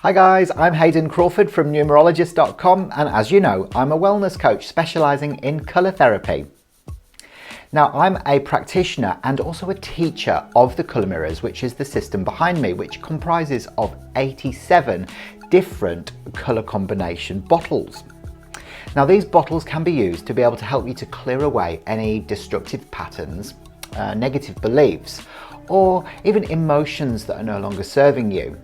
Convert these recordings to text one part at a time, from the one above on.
Hi guys, I'm Hayden Crawford from numerologist.com, and as you know, I'm a wellness coach specialising in colour therapy. Now, I'm a practitioner and also a teacher of the colour mirrors, which is the system behind me, which comprises of 87 different colour combination bottles. Now, these bottles can be used to be able to help you to clear away any destructive patterns, negative beliefs, or even emotions that are no longer serving you.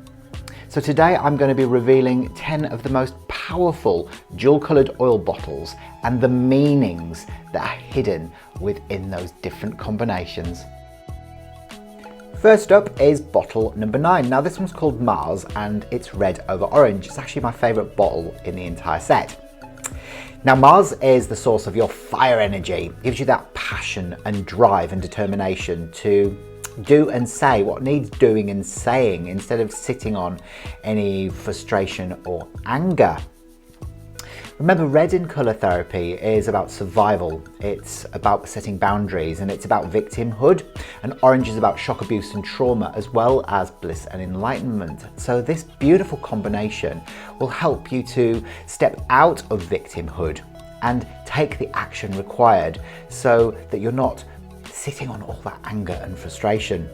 So today I'm going to be revealing 10 of the most powerful dual coloured oil bottles and the meanings that are hidden within those different combinations. First up is bottle number 9. Now this one's called Mars and it's red over orange. It's actually my favourite bottle in the entire set. Now Mars is the source of your fire energy. It gives you that passion and drive and determination to do and say what needs doing and saying instead of sitting on any frustration or anger. Remember, red in colour therapy is about survival, it's about setting boundaries, and it's about victimhood, and orange is about shock, abuse and trauma, as well as bliss and enlightenment. So this beautiful combination will help you to step out of victimhood and take the action required so that you're not sitting on all that anger and frustration.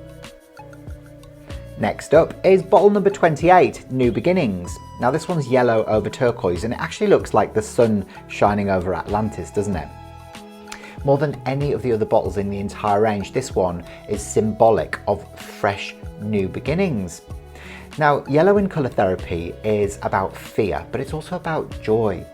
Next up is bottle number 28, New Beginnings. Now this one's yellow over turquoise and it actually looks like the sun shining over Atlantis, doesn't it? More than any of the other bottles in the entire range, this one is symbolic of fresh new beginnings. Now, yellow in colour therapy is about fear, but it's also about joy.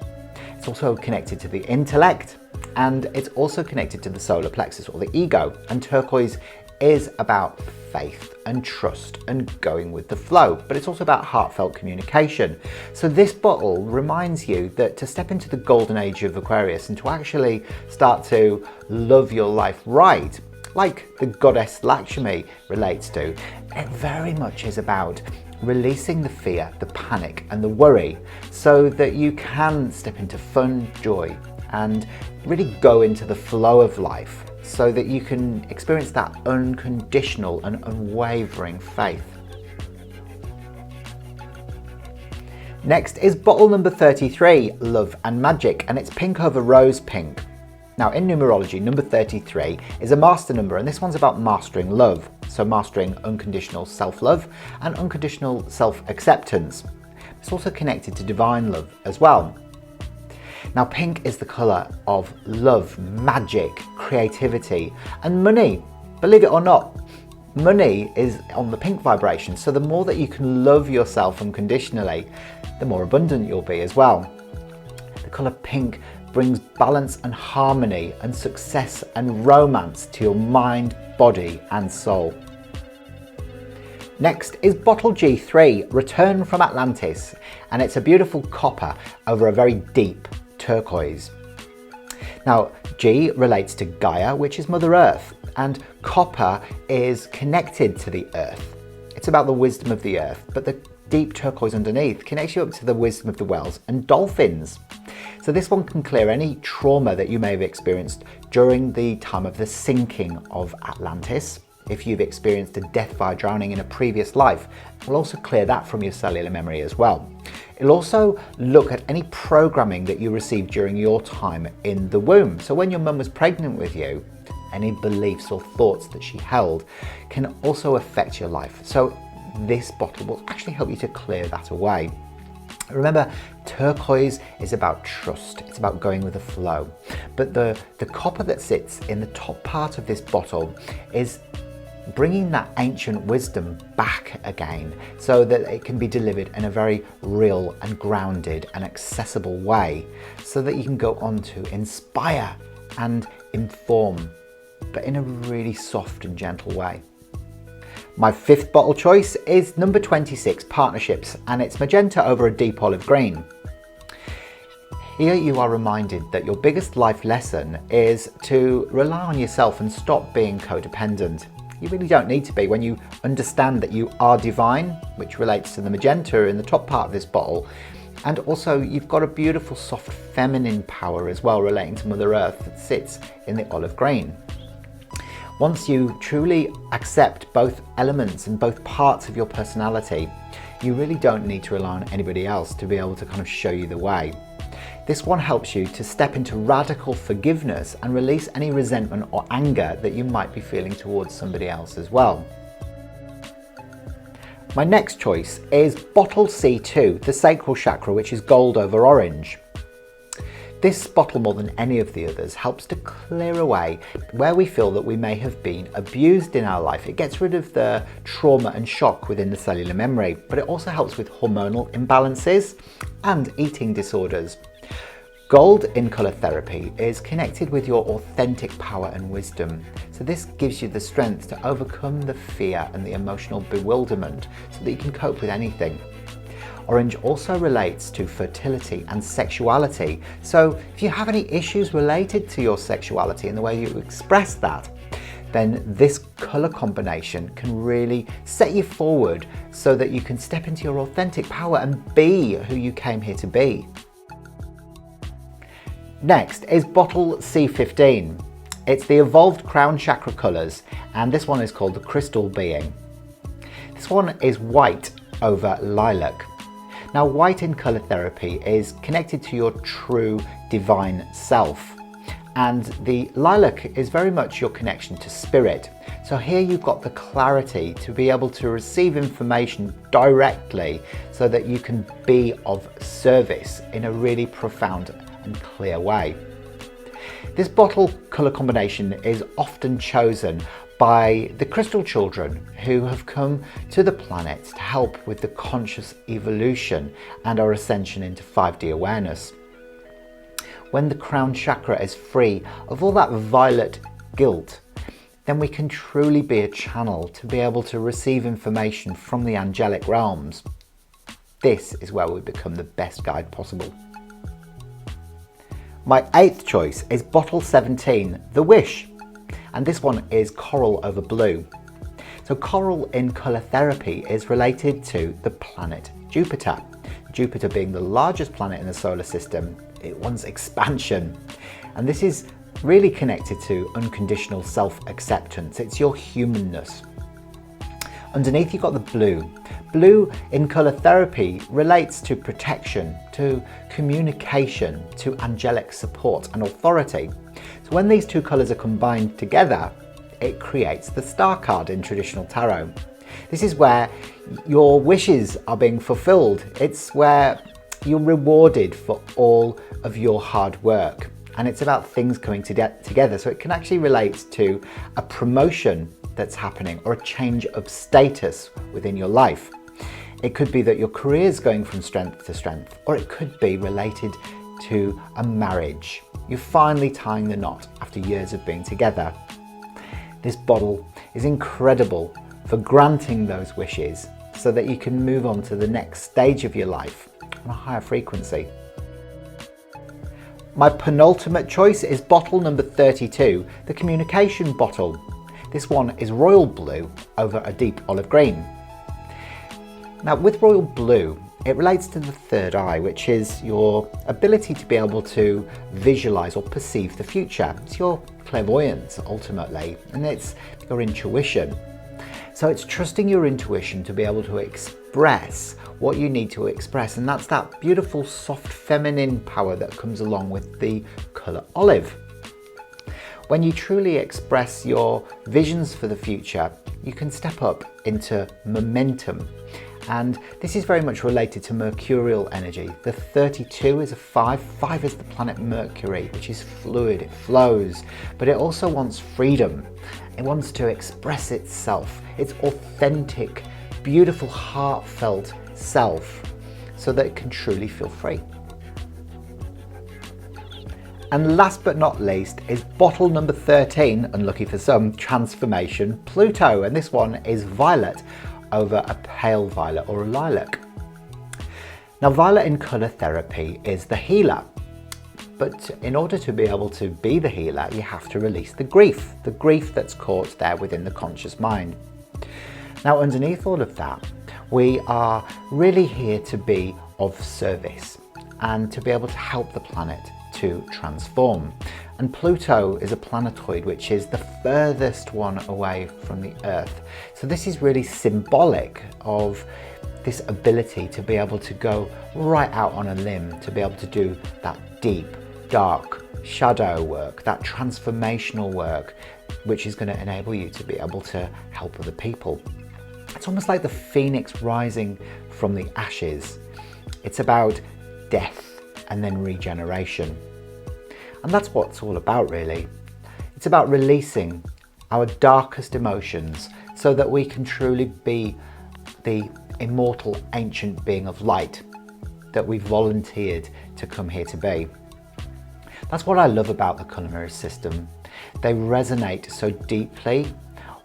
It's also connected to the intellect, and it's also connected to the solar plexus or the ego, and turquoise is about faith and trust and going with the flow, but it's also about heartfelt communication. So this bottle reminds you that to step into the golden age of Aquarius and to actually start to love your life right, like the goddess Lakshmi relates to, it very much is about releasing the fear, the panic and the worry so that you can step into fun, joy and really go into the flow of life so that you can experience that unconditional and unwavering faith. Next is bottle number 33, Love and Magic, and it's pink over rose pink. Now in numerology, number 33 is a master number, and this one's about mastering love. So mastering unconditional self-love and unconditional self-acceptance. It's also connected to divine love as well. Now pink is the colour of love, magic, creativity and money. Believe it or not, money is on the pink vibration, so the more that you can love yourself unconditionally, the more abundant you'll be as well. The colour pink brings balance and harmony and success and romance to your mind, body and soul. Next is bottle G3, Return from Atlantis, and it's a beautiful copper over a very deep turquoise. Now G relates to Gaia, which is Mother Earth, and copper is connected to the earth. It's about the wisdom of the earth, but the deep turquoise underneath connects you up to the wisdom of the whales and dolphins. So this one can clear any trauma that you may have experienced during the time of the sinking of Atlantis. If you've experienced a death via drowning in a previous life, it will also clear that from your cellular memory as well. It'll also look at any programming that you received during your time in the womb. So when your mum was pregnant with you, any beliefs or thoughts that she held can also affect your life. So this bottle will actually help you to clear that away. Remember, turquoise is about trust, it's about going with the flow. But the copper that sits in the top part of this bottle is bringing that ancient wisdom back again so that it can be delivered in a very real and grounded and accessible way so that you can go on to inspire and inform, but in a really soft and gentle way. My fifth bottle choice is number 26, Partnerships, and it's magenta over a deep olive green. Here you are reminded that your biggest life lesson is to rely on yourself and stop being codependent. You really don't need to be when you understand that you are divine, which relates to the magenta in the top part of this bottle. And also you've got a beautiful soft feminine power as well relating to Mother Earth that sits in the olive green. Once you truly accept both elements and both parts of your personality, you really don't need to rely on anybody else to be able to kind of show you the way. This one helps you to step into radical forgiveness and release any resentment or anger that you might be feeling towards somebody else as well. My next choice is bottle C2, the Sacral Chakra, which is gold over orange. This bottle, more than any of the others, helps to clear away where we feel that we may have been abused in our life. It gets rid of the trauma and shock within the cellular memory, but it also helps with hormonal imbalances and eating disorders. Gold in colour therapy is connected with your authentic power and wisdom. So this gives you the strength to overcome the fear and the emotional bewilderment so that you can cope with anything. Orange also relates to fertility and sexuality. So if you have any issues related to your sexuality and the way you express that, then this colour combination can really set you forward so that you can step into your authentic power and be who you came here to be. Next is bottle C15. It's the evolved crown chakra colours, and this one is called the Crystal Being. This one is white over lilac. Now, white in colour therapy is connected to your true divine self, and the lilac is very much your connection to spirit. So here you've got the clarity to be able to receive information directly so that you can be of service in a really profound and clear way. This bottle colour combination is often chosen by the crystal children who have come to the planet to help with the conscious evolution and our ascension into 5D awareness. When the crown chakra is free of all that violet guilt, then we can truly be a channel to be able to receive information from the angelic realms. This is where we become the best guide possible. My 8th choice is bottle 17, the Wish. And this one is coral over blue. So coral in colour therapy is related to the planet Jupiter. Jupiter being the largest planet in the solar system, it wants expansion. And this is really connected to unconditional self-acceptance. It's your humanness. Underneath you've got the blue. Blue in colour therapy relates to protection, to communication, to angelic support and authority. So when these two colours are combined together, it creates the star card in traditional tarot. This is where your wishes are being fulfilled. It's where you're rewarded for all of your hard work. And it's about things coming together. So it can actually relate to a promotion that's happening or a change of status within your life. It could be that your career is going from strength to strength, or it could be related to a marriage. You're finally tying the knot after years of being together. This bottle is incredible for granting those wishes so that you can move on to the next stage of your life on a higher frequency. My penultimate choice is bottle number 32, the communication bottle. This one is royal blue over a deep olive green. Now with royal blue, it relates to the third eye, which is your ability to be able to visualize or perceive the future. It's your clairvoyance ultimately, and it's your intuition. So it's trusting your intuition to be able to express what you need to express, and that's that beautiful soft feminine power that comes along with the colour olive. When you truly express your visions for the future, you can step up into momentum. And this is very much related to mercurial energy. The 32 is a 5. 5 is the planet Mercury, which is fluid, it flows, but it also wants freedom. It wants to express itself, its authentic, beautiful, heartfelt self, so that it can truly feel free. And last but not least is bottle number 13, unlucky for some, transformation, Pluto. And this one is violet over a pale violet or a lilac. Now violet in colour therapy is the healer, but in order to be able to be the healer, you have to release the grief that's caught there within the conscious mind. Now underneath all of that, we are really here to be of service and to be able to help the planet to transform. And Pluto is a planetoid which is the furthest one away from the Earth. So this is really symbolic of this ability to be able to go right out on a limb, to be able to do that deep, dark shadow work, that transformational work, which is going to enable you to be able to help other people. It's almost like the phoenix rising from the ashes. It's about death and then regeneration. And that's what it's all about, really. It's about releasing our darkest emotions so that we can truly be the immortal ancient being of light that we volunteered to come here to be. That's what I love about the colour mirror system. They resonate so deeply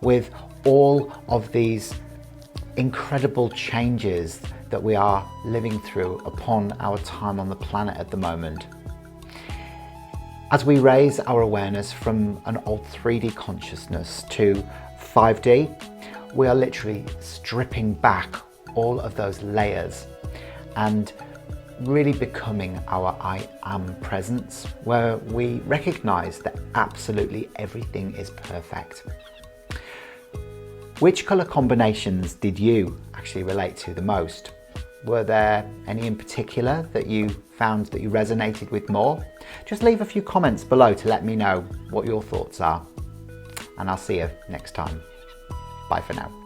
with all of these incredible changes that we are living through upon our time on the planet at the moment. As we raise our awareness from an old 3D consciousness to 5D, we are literally stripping back all of those layers and really becoming our I am presence, where we recognize that absolutely everything is perfect. Which color combinations did you actually relate to the most? Were there any in particular that you found that you resonated with more? Just leave a few comments below to let me know what your thoughts are. And I'll see you next time. Bye for now.